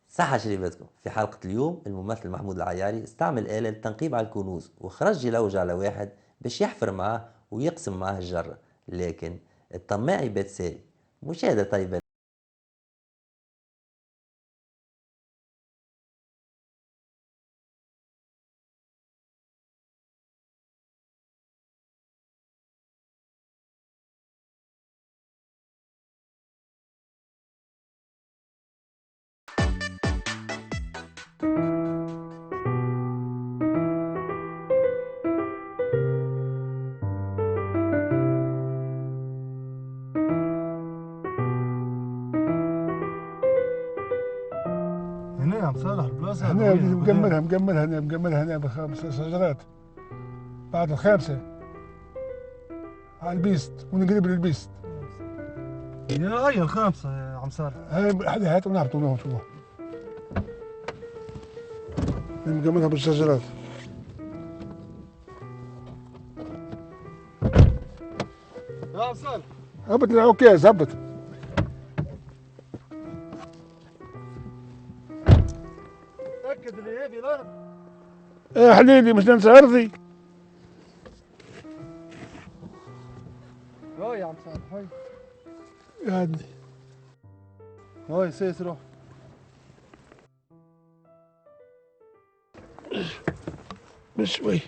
صحة شريبتكم. في حلقة اليوم الممثل محمود العياري استعمل آلة للتنقيب على الكنوز وخرج يلوج على واحد باش يحفر معاه ويقسم معاه الجرة، لكن الطماع يبات ساري. مشاهدة طيبة. هنا يا عم صالح البلاصة هذا هنا وين مكملها هنا بخمس شجرات. بعد الخامسة على البيست ونقرب للبيست. يا هي الخامسة يا عم صالح. هاي هات ونهبطوا نهبط شوفوا. مكملها بالشجرات. يا عم صالح هبط العكاز هبط. تأكد اللي هذه الأرض. يا حليلي مش ننسى أرضي. هاي يا عم صالح هاي. يعني هاي سيس روح. بشوي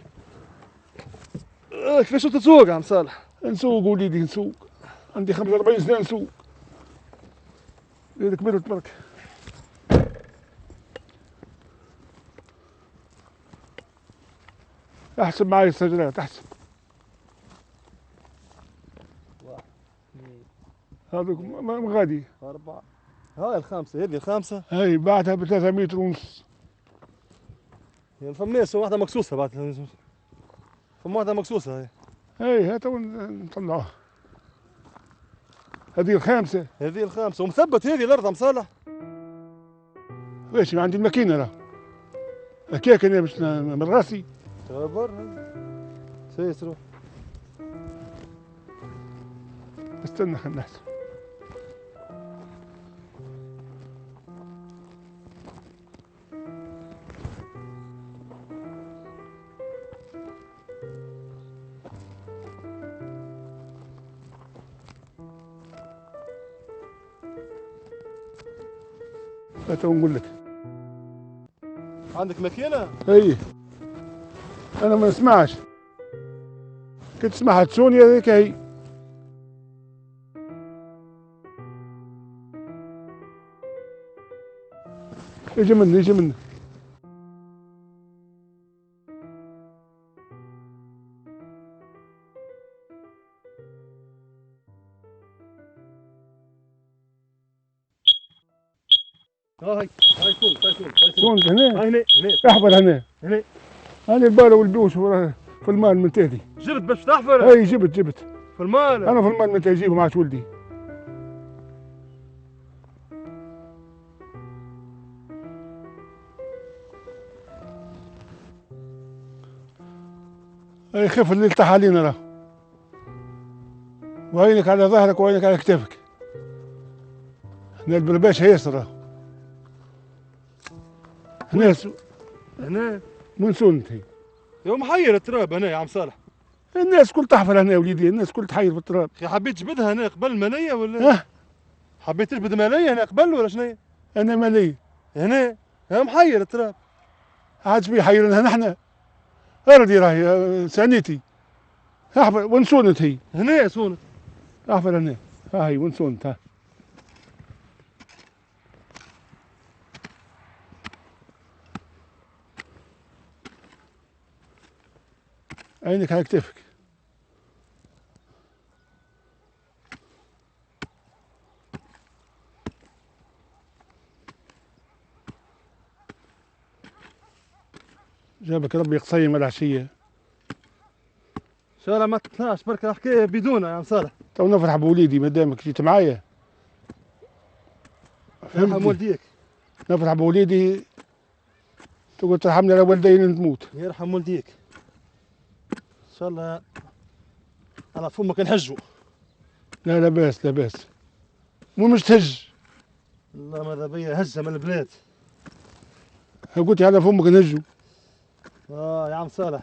كيفاش تسوق يا عم صالح؟ نسوق وليدي نسوق. عندي 45 سنة نسوق. إذا كبرت برك. احسب معي السجلات احسب. واحد اثنين هذوك غادي. أربعة. هاي الخامسة هذه الخامسة. هاي بعتها ب 3 متر ونص. يعني فماس واحدة مكسوسة بعد. فما واحدة مكسوسة هاي. هاي هات نطلعوها. هذه الخامسة. هذه الخامسة ومثبت هذه الأرض عم صالح. ليش عندي الماكينة راه. هكاك انا باش من راسي. ترى برا. سيس روح. استنى خلينا نحسب. لا تو نقول لك. عندك ماكينة؟ اي انا ما نسمعش. كنت تسمعها تسوني هذيك هي. يجي منه يجي منه. هاي سون. سون هنا. هاي هنا احفر هنا. هنا. هذه البارة والبيوش وراه في المال من تهدي. جبت باش تحفر؟ اي جبت. في المال. انا في المال من تجيبه مع ولدي. اي خف اللي التح علينا راه. وعينك على ظهرك وعينك على كتافك. هنا البرباش هيسر راه. هنا هنا من سنتي. يوم محير التراب هنا يا عم صالح. الناس كل تحفر هنا يا وليدي، الناس كل تحير في التراب. يا حبيت تجبدها هنا قبل المنية ولا؟ ها؟ حبيت تجبد منية هنا قبل ولا شنو؟ انا مالي. هنا يا محير التراب. عاد في حيرنا نحن. ارضي راهي سانيتي. احفر وين سونت هي؟ هنا يا سونة. احفر هنا. ها هي وين سونت ها. عينك على كتفك. جابك ربي قصيم العشية. ان شاء الله ما تطلعش برك الحكاية بدونه يا عم صالح. تو نفرح بوليدي ما دامك جيت معايا. يرحم والديك. نفرح بوليدي. تقول ترحمني على والدين تموت. يرحم والديك. ان شاء الله على فمك نحجوا. لا لا باس لا باس. مو مش تهج. والله ماذا بيا هزة من البلاد. قلت هذا فمك نهجو. يا عم صالح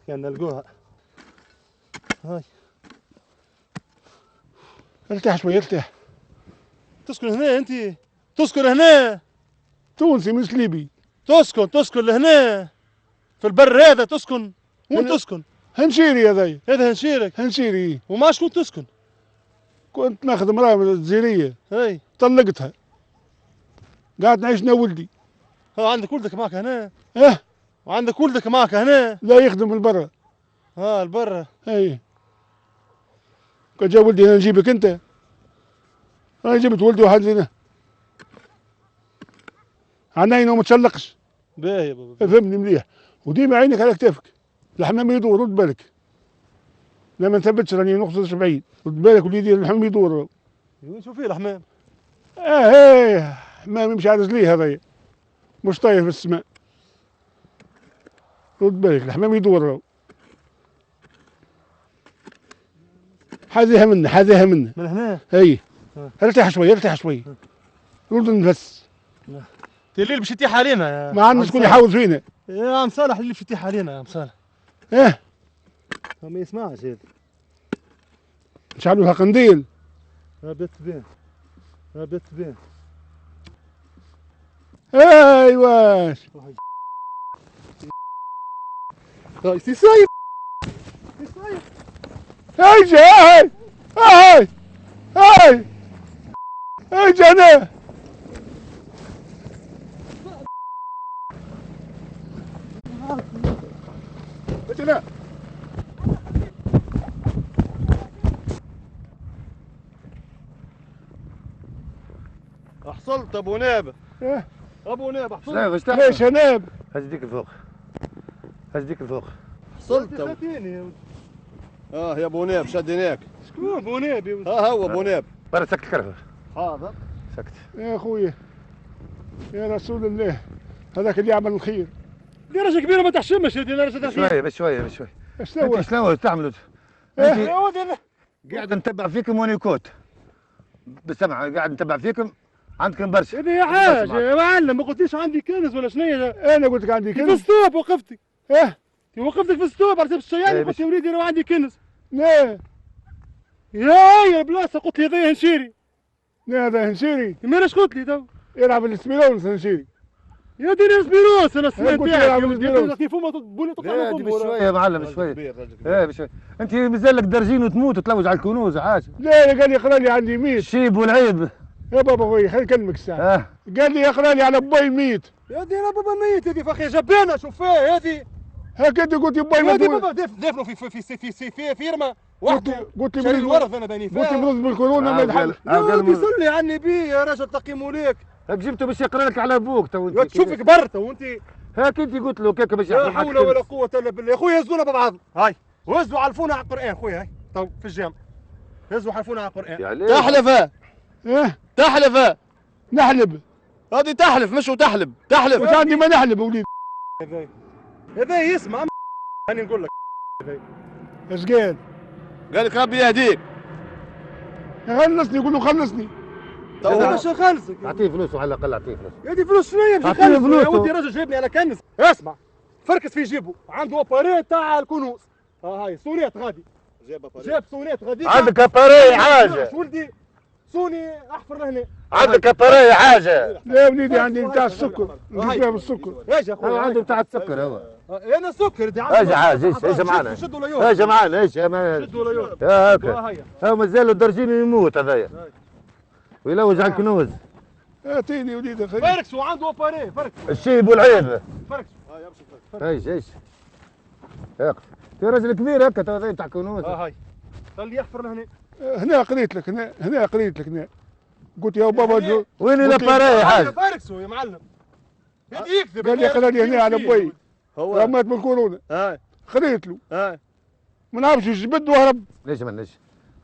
كان نلقوها. هاي ارتاح شوي ارتاح. تسكن هنا انت؟ تسكن هنا؟ تونسي مش ليبي. تسكن لهنا في البر هذا تسكن؟ وين تسكن؟ هنشيري هذايا. هذا هنشيرك؟ هنشيري. وما شكون تسكن؟ كنت ناخذ امرأة من الجزيرية. هاي طلقتها. قاعد نعيش انا وولدي. عندك ولدك معك هنا؟ اه وعندك ولدك معك هنا؟ لا يخدم البرا. البرا. اي كان جا ولدي هنا نجيبك انت. انا جبت ولدي واحد هنا. عينه وما تشلقش. باهي يا بابا. فهمني مليح. وديما عينك على كتافك. الحمام يدور رد بالك. لا ما نثبتش راني نقصدش بعيد. رد بالك واللي يدير الحمام يدور. شوف فيه الحمام. ايه حمام يمشي على رجليه هذايا. مش طاير في السماء. رد بالك الحمام يدور. حاذيها منه. من هنا؟ اي ارتاح شوي رد النفس. الليل باش يتيح علينا. ما عندنا شكون يحاول فينا. يا عم صالح الليل باش يتيح علينا يا عم صالح. ما يسمعش هذا. نشعلوا لها قنديل. بيت بين. ايواش. سي صايب. اجي اجي انا. اجي حصلت ابو ناب. ابو ناب حصلت. ليش يا ناب؟ هزديك الفوق حصلت يا ابو ناب شديناك. شكون ابو ناب؟ هو ابو ناب. برا سكت الكرفة. حاضر. سكت يا خويا يا رسول الله هذاك اللي يعمل الخير. درجة كبيرة ما تحشمش هذه درجة شوية بشوية. شنو انت شنو تعملوا؟ قاعد نتبع فيكم ونيكوت بالسمع، قاعد نتبع فيكم عندكم برشا. هذه حاجة يا معلم، ما قلتليش عندي كنز ولا شنو؟ انا قلت لك عندي في كنز. الستوب وقفتك. وقفتك في الستوب على حساب الشيال. قلت يا وليدي راه عندي كنز. لا يا بلاصة قلت لي هذايا هنشيري. لا هذا هنشيري. ماناش قلت لي تو يلعب الاسبيرونس هنشيري. يا دير سبيروس انا سمعت قلت تاعك يلعب يا ولدي. السبيروس. كيف ما تقولي تطلع لا من بشوية يا معلم بشوية. بشوية. انت مازال لك درجين وتموت وتلوج على الكنوز عاش. لا قال لي اقرا لي عندي 100. الشيب والعيب. يا بابا خويا خليني نكلمك الساعة. قال لي اقرا لي على باي 100. يا دير بابا ميت هذه فخي جبانة شوف فيها هذه. هكذا قلت لي باي يا 100. بابا دافنوا في فيرما وحده. قلت لي شاري الورث انا باني فيها. قلت لي مرض بالكورونا ما يتحل. يا ولدي صلي على النبي يا راجل تقي موليك. هاك جبته باش يقرا لك على ابوك تو انت. تشوفك برت وانت. هاك انت قلت له كيك باش لا يحكي معك. حول ولا قوة الا بالله. يا خويا هزونا ببعض. هاي وهزوا علفونا على القرآن خويا. هاي تو في الجامع هزوا حلفونا على القرآن. تحلف تحلف. نحلب. هذه تحلف مش وتحلب. تحلف. مش عندي ما نحلب وليد. هذا يسمع. هاني نقول لك. ايش قال؟ قال لك ربي يهديك. خلصني يقول له خلصني. تو باش نخلصك. اعطيه فلوسه على الاقل اعطيه فلوس. يا دي فلوس شنو باش أعطيه نخلص فلوسه. يا ودي راجل جايبني على كنز. اسمع فركس في جيبه عنده اباريت تاع الكنوز. هاي صونيت غادي. جاب صونيت غادي. عندك اباري حاجة. ولدي صوني احفر لهنا. عندك اباري حاجة. لا وليدي عندي بتاع السكر. نجيب بالسكر. ايش يا هو خويا عنده بتاع السكر هو. انا السكر دي اجي عاج ايش معنا. شدوا ليون. اجي معنا ايش ما. شدوا ليون. هاكا. هو مازال درجين يموت هذايا. ويلوج على الكنوز. اعطيني وليدي خليك. فركس وعنده اباري فركس. الشيب والعيب. فركس. ايش هاك في راجل كبير هكا تو تاع كنوز. هاي خليه يحفر لهنا. هنا قريت لك هنا قريت لك هنا. قلت يا بابا وين الاباري حاجة. فركسوا يا معلم. يكذب. قال لي قرا لي هنا على بوي. هو مات بالكورونا. هاي خذيت له. هاي ما نعرفش جبد وهرب. ليش ما ليش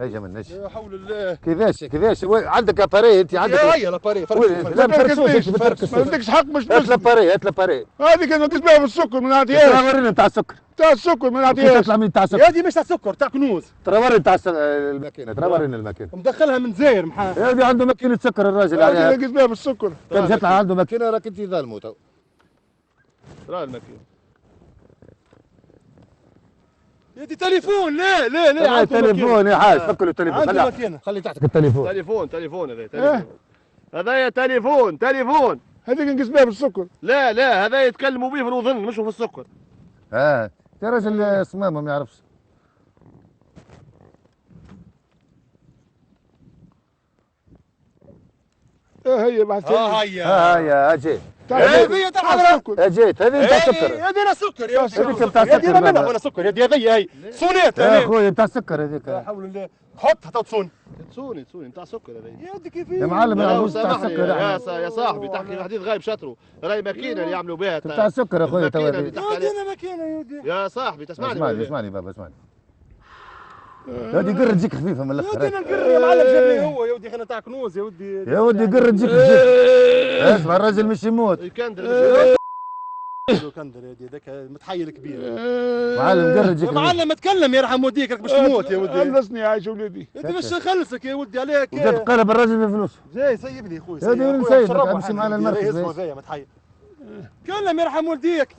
هيجا من نجي لا حول الله. كيفاش عندك اباري انت عندك هيا لاباري لا ما تفركسوش ما عندكش حق مش هات لاباري هات لاباري هذيك انا تسمعها بالسكر ما نعطيهاش. ورينا نتاع السكر تاع السكر ما كيف نعطيهاش. تطلع من تاع يا السكر دي مش تاع سكر تاع كنوز. ترى ورينا تاع الماكينه ترى ورينا الماكينه مدخلها من زاير محا. هذه عنده ماكينه سكر الراجل هذيك عليها انا تسمعها بالسكر. كان جات عنده ماكينه راك انت ظالمه تو راه الماكينه. يا دي تليفون لا عنده تليفون يا حاج فك له التليفون عنده ماكينه. خلي تحتك التليفون تليفون هذا تليفون. هذايا تليفون. هذيك نقسمها بالسكر. لا هذا يتكلموا به في الوظن مش في السكر. يا راجل صمامه ما يعرفش هي بعد هيا اجيت هذه تاع السكر. اجيت هذه نتاع السكر هذه انا سكر يا هذيك نتاع هذه السكر انا منها وانا سكر هذه هي صونيت يا خويا نتاع السكر هذيك لا حول الله. حطها تو تصوني نتاع سكر هذه. يا دي كيف يا معلم لا نتاع سامحني السكر يا صاحبي تحكي حديث غايب شطره راهي ماكينه اللي يعملوا بها نتاع السكر يا خويا الماكينة تو اللي تحكي عليها. انا ماكينه يا ودي. يا صاحبي تسمعني اسمعني بابا اسمعني هذه قرة تجيك خفيفه من يا الاخر ودي انا نقر يا معلم جابني هو يا ودي خلينا تاع كنوز يا ودي. يا ودي قرة تجيك خفيفه اسمع الراجل مش يموت الكندر كندر يا ودي هذاك متحيل كبير. معلم قرة تجيك يا معلم اتكلم يرحم والديك راك باش تموت يا ودي. خلصني عايش ولدي. انت باش نخلصك يا ودي عليك. وجات قلب الراجل بفلوس جاي سيبني خويا يا ودي وين نسيبك امشي معنا المركز متحيل. كلم يرحم والديك.